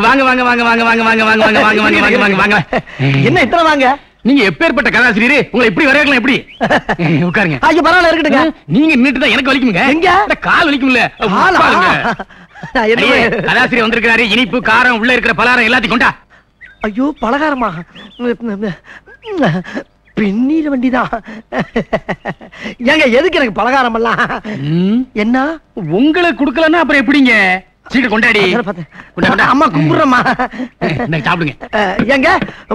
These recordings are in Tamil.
வாங்க வாங்க வாங்க வாங்க வாங்க வாங்க வாங்க வாங்க வாங்க வாங்க வாங்க வாங்க வாங்க. என்ன இத்தனை வாங்க? நீங்க எப்பேற்பட்ட கதாசிரியர், உங்களை எப்படி வரவேற்கலாம்? எப்படி உட்காருங்க. ஐயோ பரவாயில்ல இருக்கட்டுங்க. நீங்க நின்னுட்டு தான் எனக்கு வலிக்குங்க. எங்க? கால் வலிக்கும்ல. கதாசிரியர் வந்திருக்காரு. இனிப்பு காரம் உள்ள இருக்கிற பலகாரம் எல்லாத்தையும் கொண்டா. ஐயோ பலகாரமா? பெண்ணீர் வண்டிதான். ஏங்க எதுக்கு எனக்கு பலகாரம் எல்லாம்? என்ன உங்களை குடுக்கலன்னா அப்புறம் எப்படிங்க? சீக்கிரம் கொண்டாடி. அம்மா கும்பிடுறமா. சாப்பிடுங்க. ஏங்க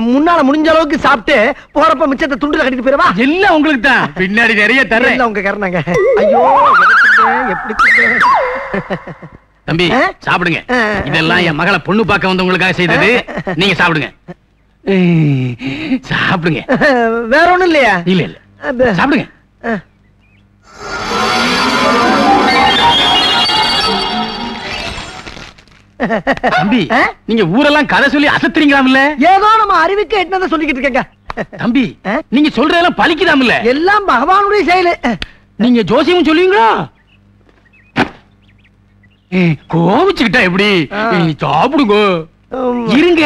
முன்னால முடிஞ்ச அளவுக்கு சாப்பிட்டு போறப்ப மிச்சத்தை துண்டுல கட்டிட்டு போயிடவா? எல்லாம் உங்களுக்கு தான். பின்னாடி நிறைய தரேன். உங்க கரணங்க. ஐயோ எப்படி தம்பி சாப்பிடுங்க. இதெல்லாம் என் மகளை பொண்ணு பார்க்க வந்தவங்களுக்காக செய்தது. நீங்க சாப்பிடுங்க. சாப்பிடுங்க. வேற ஒண்ணும் இல்லையா? இல்ல இல்ல சாப்பிடுங்க. தம்பி நீங்க ஊரெல்லாம் கதை சொல்லி அசத்துறீங்களாம்ல? ஏதோ நம்ம அறிவுக்கு எட்டனதை சொல்லிக்கிட்டு இருக்கேங்க. தம்பி நீங்க சொல்றதெல்லாம் பலிக்குதாம்ல? எல்லாம் பகவானுடைய செயல். நீங்க ஜோசியம் சொல்லுவீங்களா? கோவிச்சுக்கிட்டா எப்படி? சாப்பிடுங்க. இருங்க.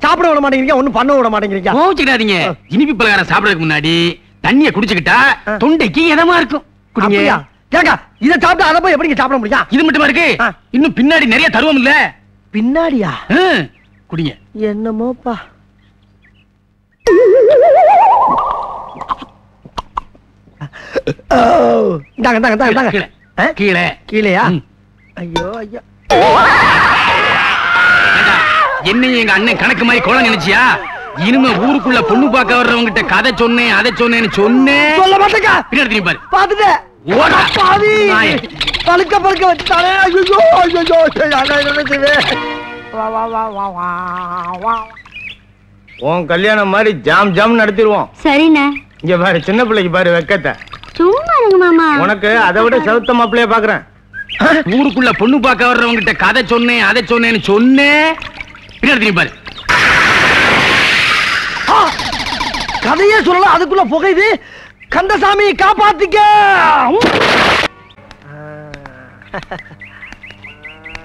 சாப்பிட விட மாட்டேங்கிறீங்க, ஒண்ணும் பண்ண விட மாட்டேங்கிறீங்க. கோவிச்சுக்கிட்டாதீங்க. இனிப்பு பலகாரம் சாப்பிடறதுக்கு முன்னாடி தண்ணிய குடிச்சுக்கிட்டா தொண்டைக்கு இதமா இருக்கும். குடிங்க. இதை சாப்பிட்டு அதை போய் எப்படி சாப்பிட முடியும்? இது மட்டுமா இருக்கு, இன்னும் பின்னாடி நிறைய தருவோம் இல்ல? பின்னாடியா? குடிங்க. என்னமோப்பா. கீழே கீழேயா? ஐயோ ஐயோ. என்னையும் எங்க அண்ணன் கணக்கு மாதிரி கோலம் நினைச்சியா? இனிமே ஊருக்குள்ள பொண்ணு பார்க்க வர்றவங்க கிட்ட கதை சொன்னேன் அதை சொன்னேன்னு சொன்னேன். சொல்ல மாட்டேங்க. பின்னாடி பாரு. பாத்துட்டு பழுக்க பழுக்க வச்சுட்டானே. உன் கல்யாணம் மாதிரி ஜாம் ஜாம் நடத்திடுவோம். சரிண்ணே. இங்க பாரு சின்ன பிள்ளைக்கு பாரு வெக்கத்தை. சும்மா இருங்க மாமா. உனக்கு அதை விட சவுத்த மாப்பிள்ளைய பாக்குறேன். ஊருக்குள்ள பொண்ணு பார்க்க வர்றவங்க கிட்ட கதை சொன்னேன் அதை சொன்னேன்னு சொன்னேன். பின்னாடி பாரு. கதையே சொல்லலாம், அதுக்குள்ள புகையுது. கந்தசாமி காப்பாத்திக்க.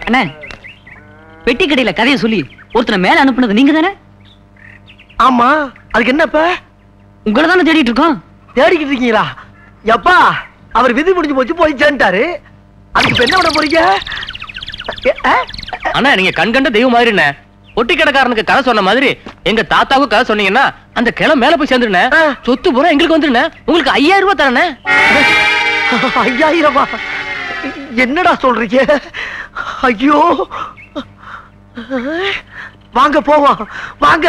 அண்ணே பெட்டி கடையில கதையை சொல்லி ஒருத்தனை மேல அனுப்புனது நீங்க தானே? ஆமா. அதுக்கு என்னப்ப? உங்களை தானே தேடிட்டு இருக்கோம். தேடிக்கிட்டு இருக்கீங்களா? எப்பா அவர் விதி முடிஞ்சு போச்சு போய் சேர்ந்துட்டாரு. அதுக்கு என்ன விட போறீங்க? அண்ணா நீங்க கண்கண்ட தெய்வம் மாதிரி என்ன ஒட்டி கடைக்காரனுக்கு கதை சொன்ன மாதிரி எங்க தாத்தாவுக்கு கதை சொன்னீங்கன்னா அந்த கிளை மேல போய் சேர்ந்துருனே. சொத்து பூரா எங்களுக்கு வந்துருனே. உங்களுக்கு 5000 ரூபாய் தரனே. 5000? என்னடா சொல்றீங்க? ஐயோ வாங்க போவோம் வாங்க.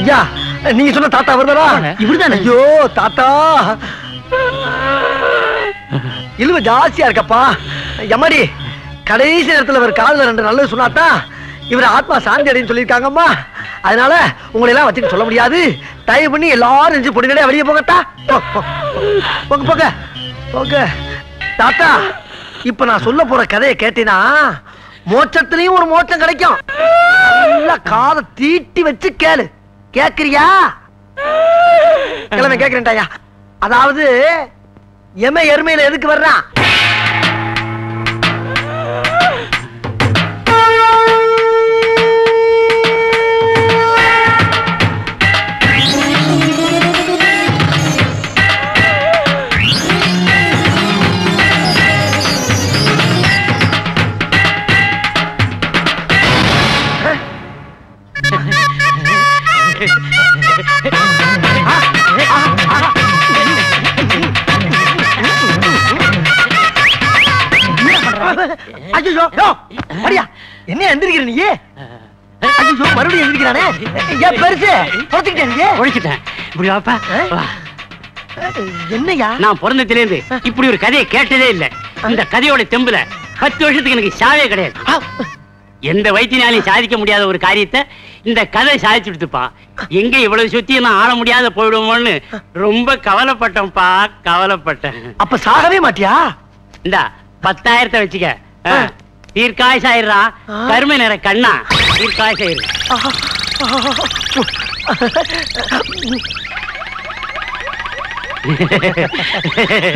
ஐயா நீங்க சொன்ன தாத்தா வருதா? இவருதானே? ஐயோ தாத்தா இழுவ ஜாஸ்தியா இருக்கப்பா. எம்மாடி கடைசி நேரத்தில் இவர் காலில் 2 நல்லது சொன்னாதான் இவர் ஆத்மா சாந்தி அடைன்னு சொல்லியிருக்காங்கம்மா. அதனால உங்களை எல்லாம் வச்சுக்க சொல்ல முடியாது. தயவு பண்ணி எல்லாரும் நெஞ்சு பொடிநடையா வெளியே போகட்டா. போங்க போங்க போங்க. தாத்தா இப்ப நான் சொல்ல போற கதையை கேட்டீங்கன்னா மோட்சத்திலையும் ஒரு மோட்சம் கிடைக்கும். நல்லா காதை தீட்டி வச்சு கேளு. கேக்குறியா? கிழமை கேக்குறேன்டாயா. அதாவது எருமையில எதுக்கு வர்றான்? என்ன எந்திரிக்கிற நீ? மறுபடியும் எந்திரிக்கிறானே. பெருசு ஒழிச்சிட்டேன். என்னையா? நான் பிறந்ததிலிருந்து இப்படி ஒரு கதையை கேட்டதே இல்லை. இந்த கதையோட தெம்புல 10 வருஷத்துக்கு எனக்கு சாவே கிடையாது. எந்த வைத்தியனாலையும் சாதிக்க முடியாத ஒரு காரியத்தை இந்த கதை சாதிச்சு கொடுத்துப்பா. எங்க இவ்வளவு சுத்தி நான் ஆள முடியாத போயிடுவோம்னு ரொம்ப கவலைப்பட்டேன்ப்பா, கவலைப்பட்டேன். அப்ப சாகவே மாட்டியா? இந்த 10,000 வச்சுக்க. தீர்க்காயசாயிரா கருமை நிற கண்ணா. தீர்க்காயசாயிரு.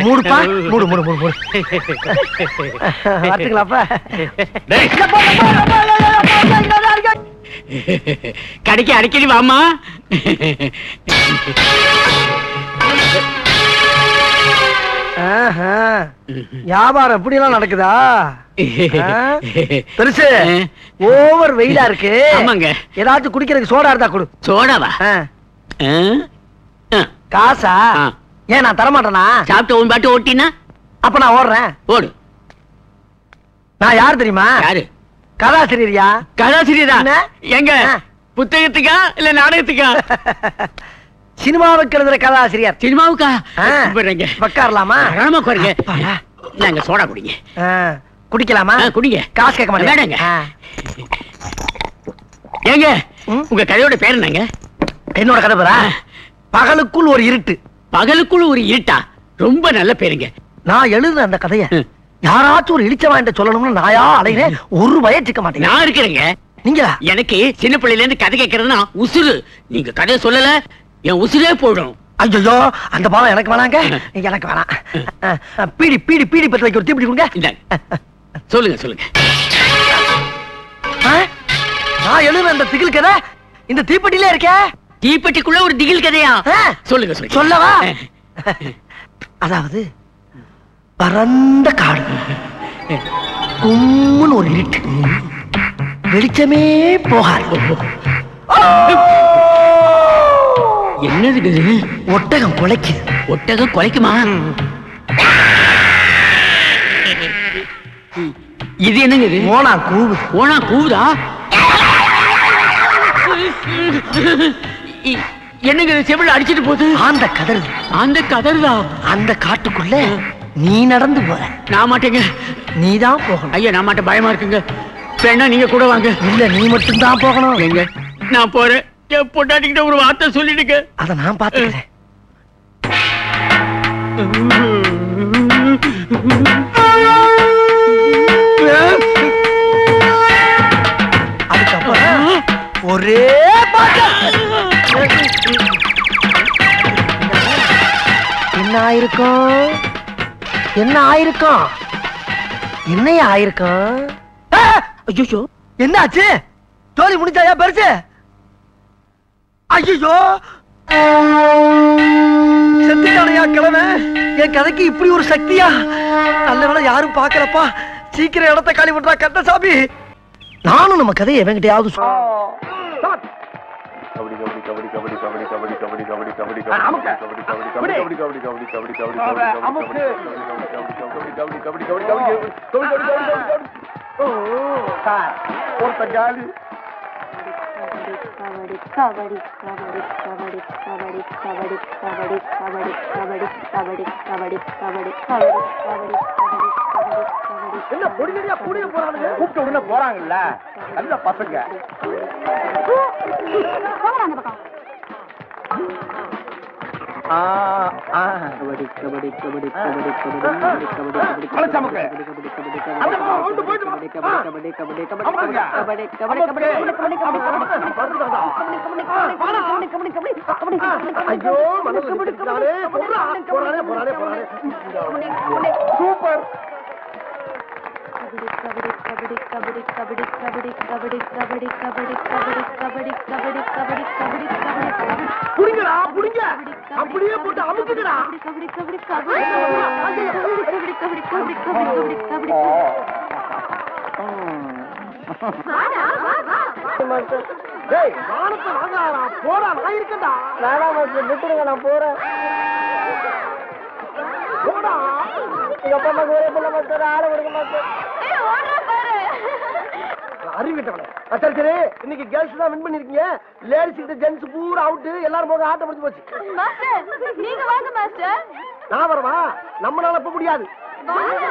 மூடுப்பா, மூடு மூடு மூடு மூடு. வரட்டுங்களாப்பா? கடைக்கு அடிக்கடி வாமா. வியாபாரம் எப்படி எல்லாம் நடக்குதா? பெருசு ஓவர் வெயிலா இருக்கு. ஆமாங்க. ஏதாச்சும் குடிக்கிறதுக்கு சோடா இருந்தா கொடு. சோடாவா? காசா? ஏன் நான் தரமாட்டேனா? சாப்பிட்டு உன் பாட்டு ஓட்டினா அப்ப நான் ஓடுறேன். ஓடு. நான் யார் தெரியுமா? யாரு? கதாசிரியரியா? கதாசிரியரா? என்ன? எங்க புத்தகத்துக்கா இல்ல நாடகத்துக்கா? சினிமாவுக்கு எழுதுற கதாசிரியர். சினிமாவுக்கா? உட்காரலாமா? ஆமா குறைங்க. நாங்க சோடா குடிங்க. குடிக்கலாமா? குடிங்க. காசு கேட்க மாட்டேங்க. ஏங்க உங்க கதையோட பேர் என்னங்க? என்னோட கதை பேரா? பகலுக்குள் ஒரு இருட்டு. பகலுக்குள் ஒரு இருட்டா? ரொம்ப நல்ல பேருங்க. நான் எழுதுன அந்த கதைய யாராச்சும் ஒரு இழிச்ச வாங்கிட்ட சொல்லணும்னு நாயா அலைகிறேன். ஒரு வயசுக்க மாட்டேங்க. நான் இருக்கிறேங்க. நீங்க எனக்கு சின்ன பிள்ளையில இருந்து கதை கேட்கறதுனா உசுறு. நீங்க கதையை சொல்லல என் உசுரே போயிடும். ஐயோ அந்த பாவம் எனக்கு வேணாங்க. எனக்கு வேணாம். பீடி பீடி பீடி பத்தி வைக்க ஒரு தீப்பிடி கொடுங்க. சொல்லுங்க சொல்லுங்க. நான் எழுதுன அந்த திகில் கதை இந்த தீப்பெட்டியில இருக்கே. தீப்பெட்டிக்குள்ள ஒரு திகில் கதையா? சொல்லுங்க சொல்லுங்க. சொல்லவா? அதாவது பரந்த காடு, கும்முன்னு ஒரு இருட்டு, வெளிச்சமே போகாது. என்னது? ஒட்டகம் குலைக்குது. ஒட்டகம் குலைக்குமா? இது என்னங்க? இது ஓனா கூவு. ஓனா கூவுதா? என்னங்க செவில அடிச்சிட்டு போகுது? அந்த கதறுது. அந்த கதறுதா? அந்த காட்டுக்குள்ள நீ நடந்து போற. நான் மாட்டேங்க. நீதான் போகணும். ஐயா நான் மாட்டேன், பயமா இருக்குங்க. வேணா நீங்க கூட வாங்க. இல்ல நீ மட்டும் தான் போகணும். எங்க? நான் போறேன். என் பொண்டாட்டிக்கிட்ட ஒரு வார்த்தை சொல்லிடுங்க. அத நான் பாத்துக்கிறேன். அதுக்கப்புறம் ஒரே பாட்டு. என்ன ஆயிருக்கும்? என்ன ஆயிருக்கும்? என்னைய ஆயிருக்கும்? ஐயோ என்ன ஆச்சு? ஜோலி முடிஞ்சாயா பெருசு? ஐயோ செத்துட்டானையா கிழமை. என் கதைக்கு இப்படி ஒரு சக்தியா? நல்ல வேளை யாரும் பாக்கலப்பா. சீக்கிரம் இடத்த காலி பண்றா கந்தசாமி. நானும் நம்ம கதையை எவங்கிட்டயாவது என்ன பொடியா புடிய போறானுங்க? கூப்பிட்ட உடனே போறாங்கல்ல நல்ல பசங்க. சூப்பர். புடிங்கடா புடிங்க. அப்படியே போட்டு அமுக்குங்கடா. டேய் வானத்தை வாங்கடா. போடா நான் இருக்கேன்டா. வேணாம் மாஸ்டர் விட்டுருங்க நான் போறேன். போடா. எங்க அப்பா அம்மா ஒரே பிள்ளை மாஸ்டர் ஆள விடுங்க மாஸ்டர். ஏய் ஓடுற பாரு. அறிவிட்டவனே. சரி சரி இன்னைக்கு கேர்ள்ஸ் தான் வின் பண்ணிருக்கீங்க. லேடிஸ் கிட்ட ஜென்ஸ் பூரா அவுட். எல்லாரும் போக ஆட்டம் முடிஞ்சு போச்சு. மாஸ்டர் நீங்க வாங்க மாஸ்டர். நான் வரவா? நம்மளால இப்ப முடியாது. வாங்க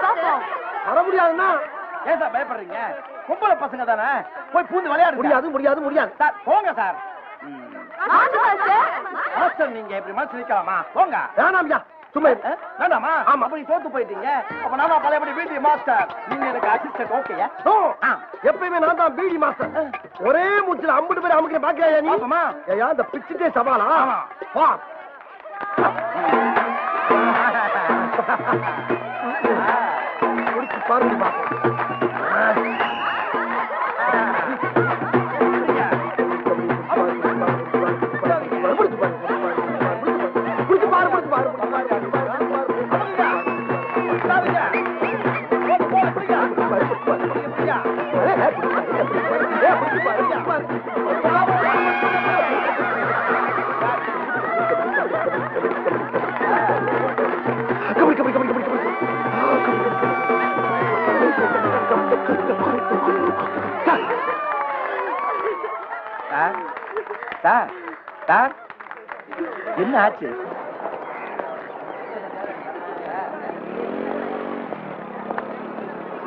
மாஸ்டர். வர முடியாதுன்னா ஏன் சார் பயப்படுறீங்க? பொம்பளை பசங்க தானே, போய் பூந்து விளையாடு. முடியாது முடியாது முடியாது சார் போங்க சார். மாஸ்டர் மாஸ்டர் நீங்க இப்படி மனசு நிக்கலாமா? போங்க. வேணாம்யா சும்மா வேண்டாமா ஆமா அப்ப நீ தோத்து போயிட்டீங்க அப்ப நான் தான் பழையபடி பிடி மாஸ்டர் நீங்க எனக்கு அசிஸ்டன்ட் ஓகேயா எப்பயுமே நான் தான் பிடி மாஸ்டர் ஒரே மூச்சுல 50 பேர் அமுக்கிற பாக்கியா நீ ஆமா ஏயா இந்த பிச்சுட்டே சவாலா வா குடிச்சு பாருங்க பாப்போம் சார் சார் என்ன ஆச்சு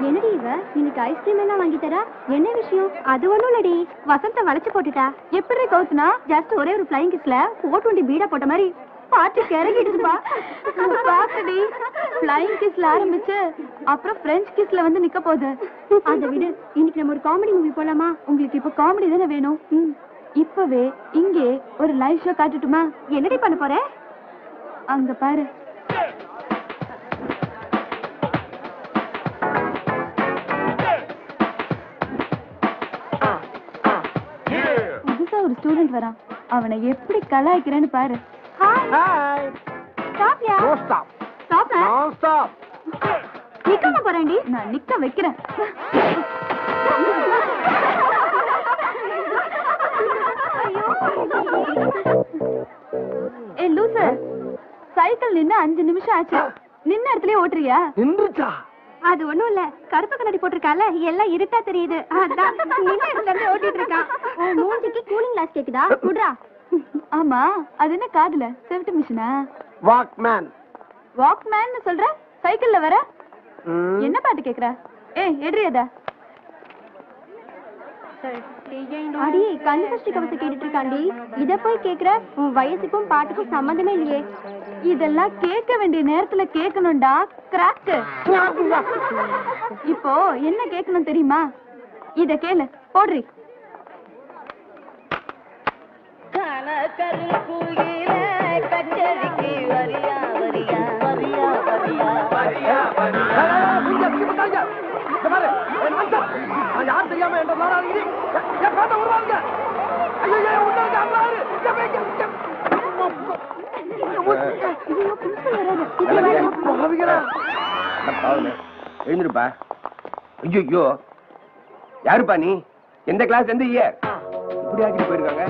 என்னடி இவ இன்னைக்கு ஐஸ்கிரீம் எல்லாம் வாங்கி தரா என்ன விஷயம் அது ஒண்ணும் இல்லடி வசந்த வளைச்சு போட்டுட்டா எப்படி கவுத்துனா ஜஸ்ட் ஒரே ஒரு ஃப்ளைங் கிஸ்ல 420 பீடா போட்ட மாதிரி பாட்டு கிறங்கிடுச்சுப்பா பாக்கடி ஃப்ளைங் கிஸ்ல ஆரம்பிச்சு அப்புறம் பிரெஞ்ச் கிஸ்ல வந்து நிக்க போகுது அதை விடு இன்னைக்கு நம்ம ஒரு காமெடி மூவி போலாமா உங்களுக்கு இப்ப காமெடி தானே வேணும் இப்பவே இங்கே ஒரு லைவ் ஷோ காட்டுட்டுமா என்னடி பண்ண போற அங்க பாரு புதுசா ஒரு ஸ்டூடெண்ட் வரான் அவனை எப்படி கலாய்க்கிறேன்னு பாரு ஹாய் ஸ்டாப்யா no stop stop no stop நிக்காம போறேன்டி நான் நிக்க வைக்கிறேன் ஏ லூசர் சைக்கிள் நின்னு 5 நிமிஷம் ஆச்சு நின்ன இடத்துலயே ஓட்டுறியா நின்றுச்சா அது ஒண்ணும் இல்ல கருப்பு கண்ணாடி போட்டிருக்கால எல்லாம் இருட்டா தெரியுது அதான் நின்ன இடத்துல இருந்து ஓட்டிட்டு இருக்கான் உன் மூஞ்சிக்கு கூலிங் கிளாஸ் கேக்குதா குடுறா ஆமா அது என்ன காதுல செவிட்டு மிஷினா வாக்மேன் சொல்ற சைக்கிள்ல வர என்ன பாட்டு கேக்குற ஏய் எடுறி அத அடி கண்கஷ்டி கவச கேட்டுட்டு இருக்காண்டி இத போய் கேக்குற உன் வயசுக்கும் பாட்டுக்கும் சம்பந்தமே இல்லையே இதெல்லாம் கேட்க வேண்டிய நேரத்துல கேட்கணும்டா கிராக் இப்போ என்ன கேட்கணும் தெரியுமா இத கேளு போடுறி யார் தெரியாம என்ற எழுந்திருப்பா ஐயோ யாருப்பா நீ எந்த கிளாஸ் எந்த இயர் இப்படி ஆக்கிட்டு போயிருக்காங்க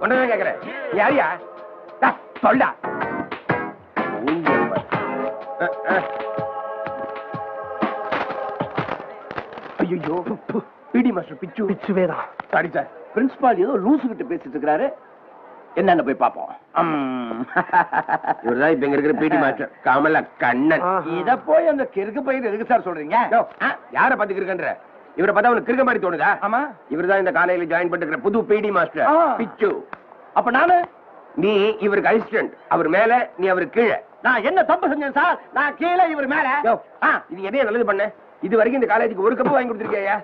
ஒன்னதான் கேக்குறேன் யாரியா சொல்டா ஐயோ பிடி மாஸ்டர் பிச்சு பிச்சுவேதான் சாரி சார் பிரின்சிபால் ஏதோ லூசு கிட்ட பேசிட்டு இருக்காரு என்னன்னு போய் பாப்போம் இவர்தான் இப்ப இங்க இருக்கிற பிடி மாஸ்டர் கமல கண்ணன் இத போய் அந்த கிறுக்கு பையன் எதுக்கு சார் சொல்றீங்க யார பாத்து கிறுக்கன்ற இவரை பார்த்தா அவனுக்கு கிறுக்க மாதிரி தோணுதா ஆமா இவர்தான் இந்த காலையில ஜாயின் பண்ணிருக்கிற புது பிடி மாஸ்டர் பிச்சு அப்ப நானு நீ இவருக்கு அசிஸ்டன்ட் அவர் மேல நீ அவருக்கு கீழே நான் என்ன தப்பு செஞ்சேன் சார் நான் கீழே இவர் மேல இது எதையும் நல்லது பண்ண இது வரைக்கும் இந்த காலேஜுக்கு ஒரு கப்பு வாங்கி கொடுத்திருக்கியா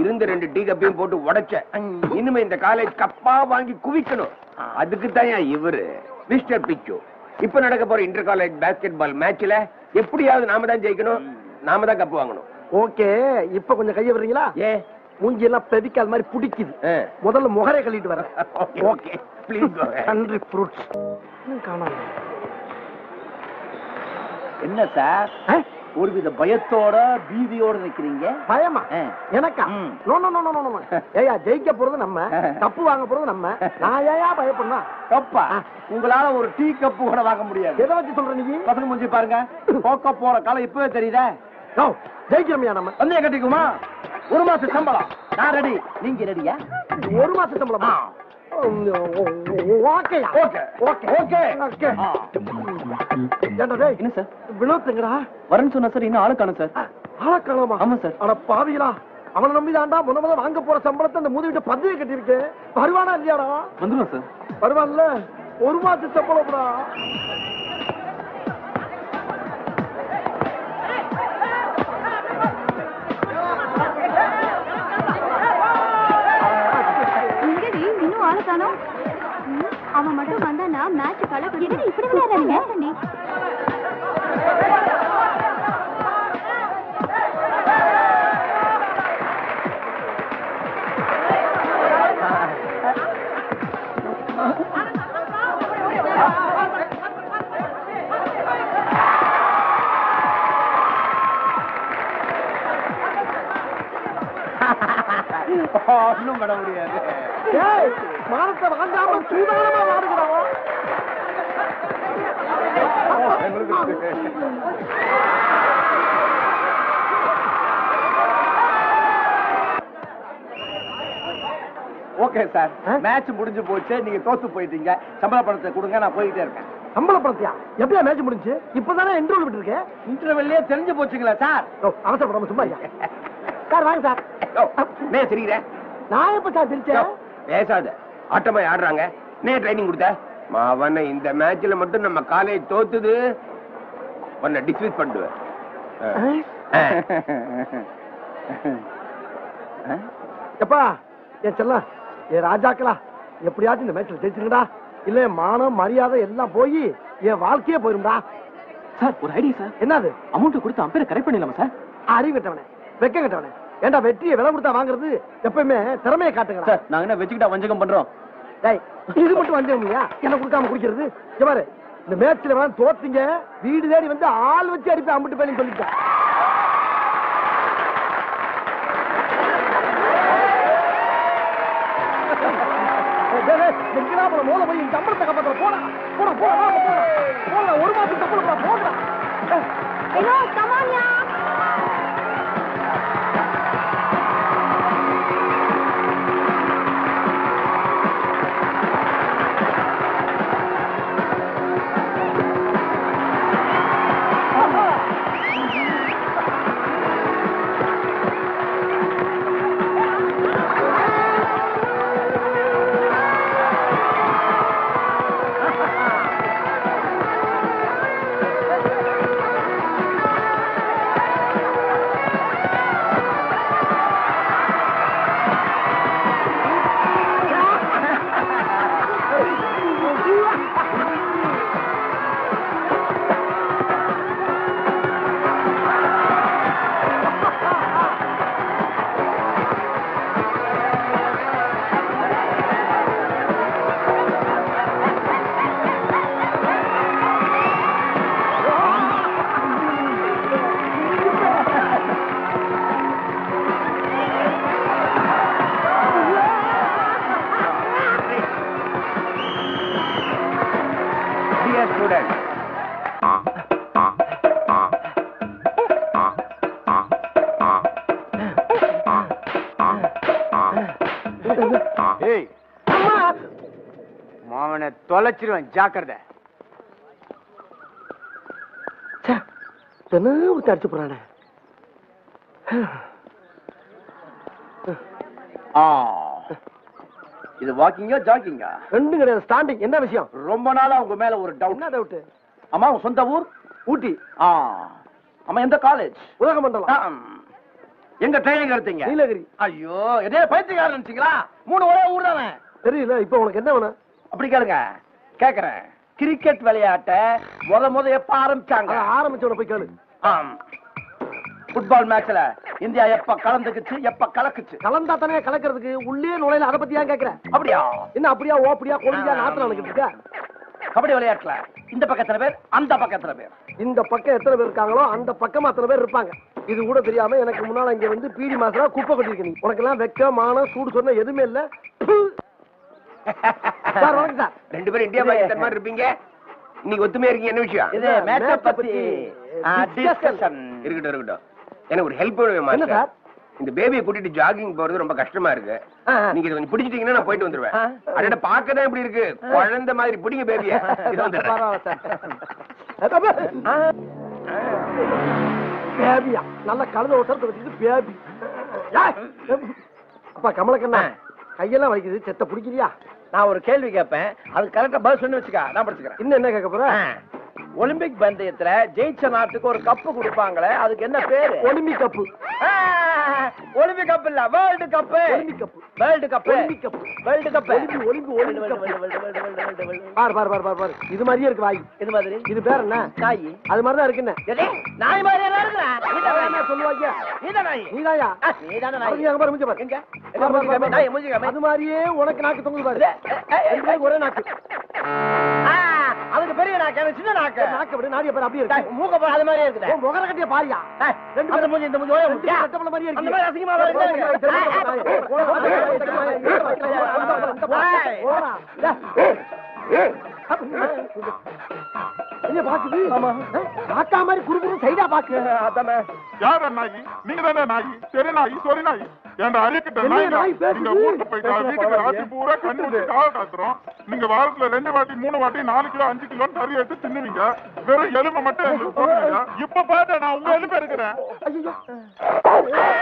இருந்த 2 டீ கப்பையும் போட்டு உடைச்ச இனிமே இந்த காலேஜ் கப்பா வாங்கி குவிக்கணும் அதுக்கு தான் இவரு மிஸ்டர் பிச்சு இப்ப நடக்க போற இன்டர் காலேஜ் பாஸ்கெட் பால் மேட்ச்ல எப்படியாவது நாம தான் ஜெயிக்கணும் நாம தான் கப்பு வாங்கணும் ஓகே இப்ப கொஞ்சம் கைய விடுறீங்களா மூஞ்சி எல்லாம் பெதிக்காத மாதிரி பிடிக்குது முதல்ல முகரை கழிட்டு வரேன் ஓகே ப்ளீஸ் கண்ட்ரி ஃப்ரூட்ஸ் காணாம என்ன சார் ஒருவித பயத்தோட பீதியோட நிக்கிறீங்க பயமா எனக்கா no no no no no ஏயா ஜெயிக்க போறது நம்ம கப்பு வாங்க போறது நம்ம நான் ஏயா பயப்படனா கப்பா உங்களால ஒரு டீ கப்பு கூட வாங்க முடியாது எதை வச்சு சொல்ற நீங்க பசங்க முடிஞ்சு பாருங்க போக்க போற காலம் இப்பவே தெரியுதா ஜெயிக்கிறோம்யா நம்ம வந்து கட்டிக்குமா 1 மாச சம்பளம் நான் ரெடி நீங்க ரெடியா 1 மாச சம்பளமா ஓகேயா ஓகே ஓகே ஓகே ஓகே ஏண்டா டேய் என்ன சார் வினோத்ங்கடா வரேன்னு சொன்னா சார் இன்னும் ஆளு காணோம் சார் ஆள காணோமா ஆமா சார் அட பாவிகளா அவனை நம்பிதான்டா முத வாங்க போற சம்பளத்தை அந்த மூதிவிட்ட பதவி கட்டி இருக்கு வருவானா இல்லையாடா வந்துடும் சார் வருவான்ல 1 மாச சம்பளம்டா காணோம். அவன் மட்டும் வந்தானா மேட்ச் கலக்கு. இப்படி விளையாடுறீங்க. ஒண்ணும் பண்ண முடியாது. மானத்தை வாங்காம சூதானமா வாடுகிறாவோ. ஓகே சார், மேட்ச் முடிஞ்சு போச்சு, நீங்க தோத்து போயிட்டீங்க. சம்பள பணத்தை கொடுங்க, நான் போயிட்டே இருக்கேன். சம்பள பணத்தையா? எப்படியா மேட்ச் முடிஞ்சு? இப்பதானே இன்டர்வல் விட்டு இருக்கேன். இன்டர்வெல்லே தெரிஞ்சு போச்சுங்களா சார்? அவசரப்படாம சும்மா சார் வாங்க சார். நான் தெரியுறேன். நான் எப்ப சார் தெரிச்சேன்? பேசாத, ஆட்டமா ஆடுறாங்க. நீ ட்ரைனிங் கொடுத்த மாவன. இந்த மேட்ச்ல மட்டும் நம்ம காலேஜ் தோத்துது, உன்னை டிஸ்மிஸ் பண்ணுவேன். எப்பா என் செல்ல என் ராஜாக்களா, எப்படியாச்சும் இந்த மேட்ச்ல ஜெயிச்சுங்கடா. இல்ல மானம் மரியாதை எல்லாம் போய் என் வாழ்க்கையே போயிரும்டா. சார் ஒரு ஐடியா சார். என்னது? அமௌண்ட் கொடுத்து அம்பேரை கரெக்ட் பண்ணிடலாமா சார்? அறிவு கட்டவனே, வெக்க கட்டவனே. ஏண்டா வெற்றியை விலை கொடுத்தா வாங்குறது? எப்பயுமே திறமையை காட்டுங்க சார். நாங்க என்ன வச்சுக்கிட்டா வஞ்சகம் பண்றோம்? இது மட்டும் வஞ்சகம்யா? என்ன கொடுக்காம குடிக்கிறது? இங்க பாரு, இந்த மேட்ச்ல வந்து தோத்தீங்க, வீடு தேடி வந்து ஆள் வச்சு அடிப்பேன் அம்பிட்டு போய் சொல்லிட்டேன். மூல போய் சம்பளத்தை காப்பாற்ற போனா போனா போனா போனா ஒரு மாசம் சம்பளம் போடுறா. மாவனை தொலைச்சிருவேன், ஜாக்கிரதை. அடிச்சு போறானே. இது வாக்கிங்கா ஜாக்கிங்கா? ரெண்டும் கிடையாது, ஸ்டாண்டிங். என்ன விஷயம்? ரொம்ப நாளா உங்க மேல ஒரு டவுட். என்ன டவுட்? அம்மா உங்க சொந்த ஊர்? ஊட்டி. அம்மா எந்த காலேஜ்? உதகமண்டலம். எங்க ட்ரைனிங் எடுத்தீங்க? நீலகிரி. ஐயோ, இதே பைத்தியக்காரன் நினைச்சீங்களா? 3 ஒரே ஊர் தானே. தெரியல. இப்ப உனக்கு என்ன வேணும்? அப்படி கேளுங்க. கேக்குறேன். கிரிக்கெட் விளையாட்ட முத எப்ப ஆரம்பிச்சாங்க? ஆரம்பிச்சோட போய் கேளு. ஃபுட்பால் மேட்ச்ல இந்தியா எப்ப கலந்துக்குச்சு, எப்ப கலக்குச்சு? கலந்தா தானே கலக்கிறதுக்கு. உள்ளே நுழையில அதை பத்தி ஏன் கேக்குறேன்? அப்படியா? என்ன அப்படியா ஓப்படியா கொழுந்தியா நாத்துல நடக்கிட்டு இருக்க? கபடி விளையாட்டுல இந்த பக்கத்துல பேர், அந்த பக்கத்துல பேர். இந்த பக்கம் எத்தனை பேர் இருக்காங்களோ அந்த பக்கமா அத்தனை பேர் இருப்பாங்க. இது கூட தெரியாம எனக்கு முன்னால இங்க வந்து பீடி மாசம் குப்பை கொட்டிருக்க. நீ உனக்கு எல்லாம் வெக்க மானம் சூடு சொன்ன எதுவுமே இல்ல. சார் வணக்கம் சார். 2 பேரும் இந்தியா பாகிஸ்தான் மாதிரி இருப்பீங்க. இன்னைக்கு ஒத்துமையா இருக்கீங்க. என்ன விஷயம்? இது மேட்சை பத்தி டிஸ்கஷன். இருக்கட்டும். எனக்கு ஒரு ஹெல்ப் வேணும் என்ன சார்? இந்த பேபியை கூட்டிட்டு ஜாகிங் போறது ரொம்ப கஷ்டமா இருக்கு. நீங்க இதை கொஞ்சம் பிடிச்சிட்டீங்கன்னா நான் போயிட்டு வந்துருவேன். அட பாக்கதான் இப்படி இருக்கு, குழந்தை மாதிரி. பிடிங்க பேபிய. பேபியா? நல்ல கழுத ஒருத்தரத்தை வச்சுட்டு பேபி. அப்பா கமலக்கண்ணா, கையெல்லாம் வலிக்குது. செத்த பிடிக்கிறியா? நான் ஒரு கேள்வி கேட்பேன், அது கரெக்டா பதில் சொல்லி வச்சுக்க. நான் படிச்சுக்கிறேன். இன்னும் என்ன கேட்க போற? ஒலிம்பிக் பந்தயத்துல ஜெயிச்ச நாட்டுக்கு ஒரு கப்பு கொடுப்பாங்களே, அதுக்கு என்ன பேரு? Olympic cup. ஒலிம்பிக் கப் இல்ல world cup Olympic cup world cup Olympic cup world cup Olympic cup பாரு இது மாதிரியே இருக்கு வாய் இது மாதிரி இது பேர் என்ன நாய் அது மாதிரி தான் இருக்குன்னு நாய் மாதிரி எல்லாம் இருக்குடா என்ன சொல்லுவாங்க நீதான் நாய் நீதாயா நீதான அது நாய் எங்க பாரு மூஞ்சி பாரு எங்க பாரு, பாரு, பாரு, பாரு. நாய் மூஞ்சி காமி அது மாதிரியே உனக்கு நாக்கு தொங்குது பாரு ரெண்டு பேருக்கு ஒரே நாக்கு அதுக்கு பெரிய நாக்கு எனக்கு சின்ன நாக்கு நாக்கு விட நாடிய பாரு அப்படியே இருக்கு மூக்க பாரு அது மாதிரியே இருக்குடா உன் முகர கட்டிய பாரியா ரெண்டு பேரும் மூஞ்சி இந்த மூஞ்சி ஒரே மூஞ்சி கட்டப்பல மாதிரியே அந்த இருக்கு மாதிரி அசிங்கமா என்ன பாக்குது காக்கா மாதிரி குறுகுறு சைடா பாக்கு அதானே யார நாயி நீங்க தானே நாயி தெரு நாயி சொரி நாயி என் அறியக்கிட்ட என்ன நாய் நாய் பேசுது? நீங்க ஊருக்கு போயிட்டா வீட்டுக்கு ராத்தி பூரா கண்ணு வச்சு காவ காத்துறோம் நீங்க வாரத்துல 2 வாட்டி 3 வாட்டி 4 கிலோ 5 கிலோ கறி எடுத்து தின்னுவீங்க வெறும் எலும்பை மட்டும் எங்களுக்கு போடுவீங்க இப்ப பாரு நான் உங்க எலும்பு இருக்கிறேன் ஐயோ